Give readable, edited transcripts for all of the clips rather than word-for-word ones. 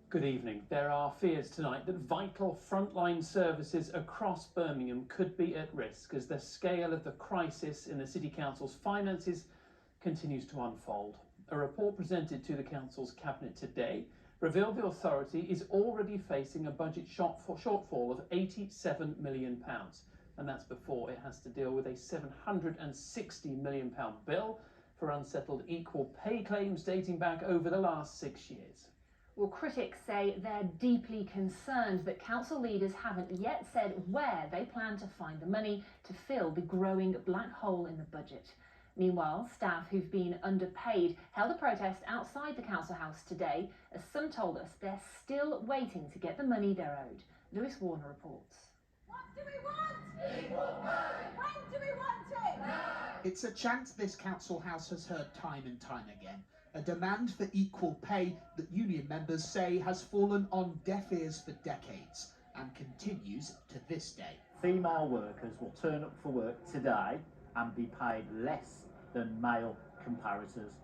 Good evening. There are fears tonight that vital frontline services across Birmingham could be at risk as the scale of the crisis in the City Council's finances continues to unfold. A report presented to the Council's Cabinet today revealed the authority is already facing a budget shortfall of £87 million, and that's before it has to deal with a £760 million bill for unsettled equal pay claims dating back over the last 6 years. Well, critics say they're deeply concerned that council leaders haven't yet said where they plan to find the money to fill the growing black hole in the budget. Meanwhile, staff who've been underpaid held a protest outside the council house today, as some told us they're still waiting to get the money they're owed. Lewis Warner reports. What do we want? Equal pay! When do we want it? Now! It's a chant this council house has heard time and time again. A demand for equal pay that union members say has fallen on deaf ears for decades and continues to this day. Female workers will turn up for work today and be paid less than male comparators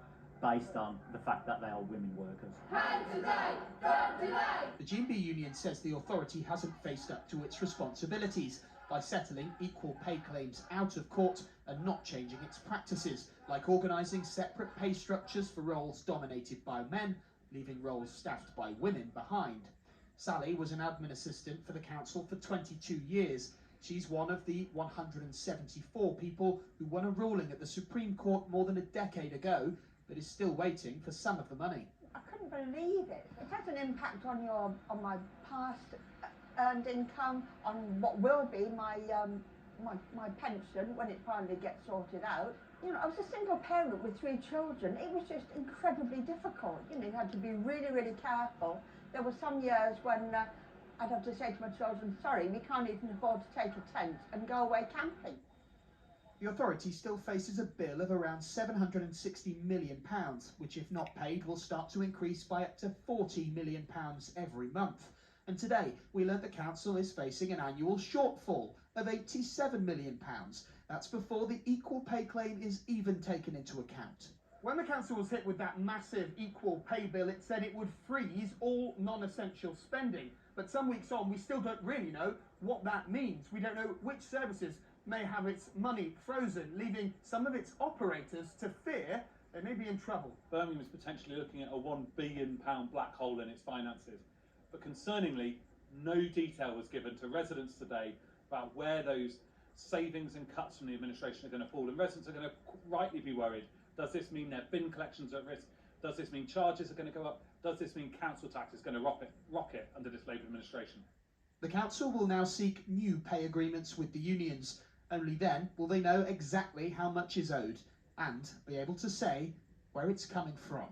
based on the fact that they are women workers. Hand today, don't delay! The GMB union says the authority hasn't faced up to its responsibilities by settling equal pay claims out of court and not changing its practices, like organising separate pay structures for roles dominated by men, leaving roles staffed by women behind. Sally was an admin assistant for the council for 22 years. She's one of the 174 people who won a ruling at the Supreme Court more than a decade ago, but is still waiting for some of the money. I couldn't believe it. It has an impact on my past earned income, on what will be my pension when it finally gets sorted out. You know, I was a single parent with 3 children. It was just incredibly difficult. You know, you had to be really, really careful. There were some years when I'd have to say to my children, sorry, we can't even afford to take a tent and go away camping. The authority still faces a bill of around £760 million, which if not paid will start to increase by up to £40 million every month. And today we learnt the council is facing an annual shortfall of £87 million. That's before the equal pay claim is even taken into account. When the council was hit with that massive equal pay bill, it said it would freeze all non-essential spending. But some weeks on, we still don't really know what that means. We don't know which services may have its money frozen, leaving some of its operators to fear they may be in trouble. Birmingham is potentially looking at a £1 billion black hole in its finances. But concerningly, no detail was given to residents today about where those savings and cuts from the administration are going to fall. And residents are going to rightly be worried. Does this mean their bin collections are at risk? Does this mean charges are going to go up? Does this mean council tax is going to rocket under this Labour administration? The council will now seek new pay agreements with the unions. Only then will they know exactly how much is owed and be able to say where it's coming from.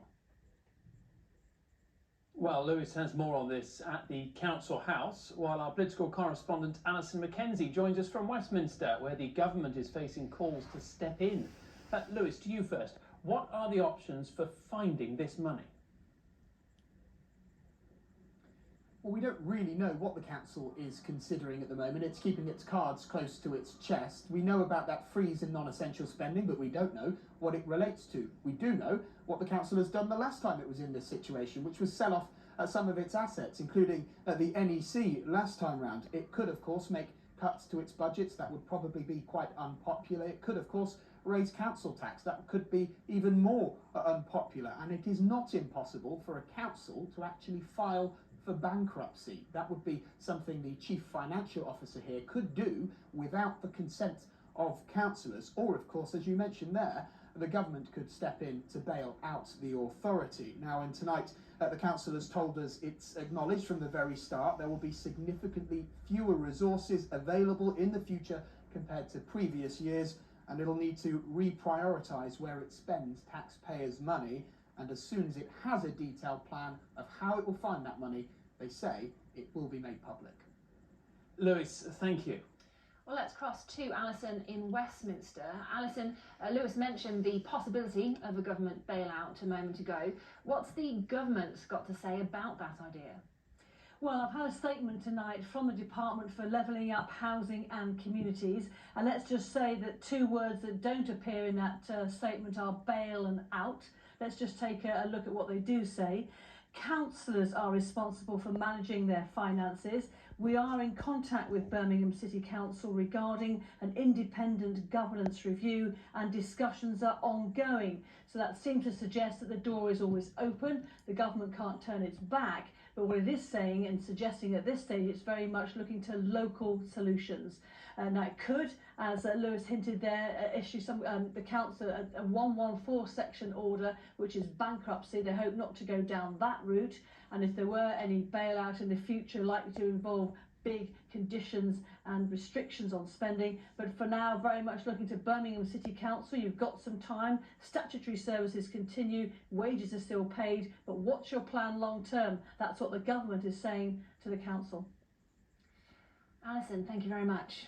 Well, Lewis has more on this at the Council House, while our political correspondent Alison Mackenzie joins us from Westminster, where the government is facing calls to step in. Lewis, to you first. What are the options for finding this money? Well, we don't really know what the council is considering at the moment. It's keeping its cards close to its chest. We know about that freeze in non-essential spending, but we don't know what it relates to. We do know what the council has done the last time it was in this situation, which was sell off some of its assets, including the NEC last time round. It could, of course, make cuts to its budgets. That would probably be quite unpopular. It could, of course, raise council tax. That could be even more unpopular. And it is not impossible for a council to actually file for bankruptcy. That would be something the chief financial officer here could do without the consent of councillors. Or, of course, as you mentioned there, the government could step in to bail out the authority. Now, and tonight, the council has told us it's acknowledged from the very start there will be significantly fewer resources available in the future compared to previous years, and it'll need to reprioritise where it spends taxpayers' money. And as soon as it has a detailed plan of how it will find that money, they say it will be made public. Lewis, thank you. Well, let's cross to Alison in Westminster. Alison, Lewis mentioned the possibility of a government bailout a moment ago. What's the government got to say about that idea? Well, I've had a statement tonight from the Department for Levelling Up Housing and Communities, and let's just say that 2 words that don't appear in that statement are bail and out. Let's just take a look at what they do say. councillors are responsible for managing their finances. We are in contact with Birmingham City Council regarding an independent governance review, and discussions are ongoing. So that seems to suggest that the door is always open. The government can't turn its back, but what it is saying and suggesting at this stage, it's very much looking to local solutions. Now it could, as Lewis hinted there, issue the council a 114 section order, which is bankruptcy. They hope not to go down that route, and if there were any bailout in the future likely to involve big conditions and restrictions on spending. But for now, very much looking to Birmingham City Council. You've got some time. Statutory services continue, wages are still paid, but what's your plan long term? That's what the government is saying to the council. Alison, thank you very much.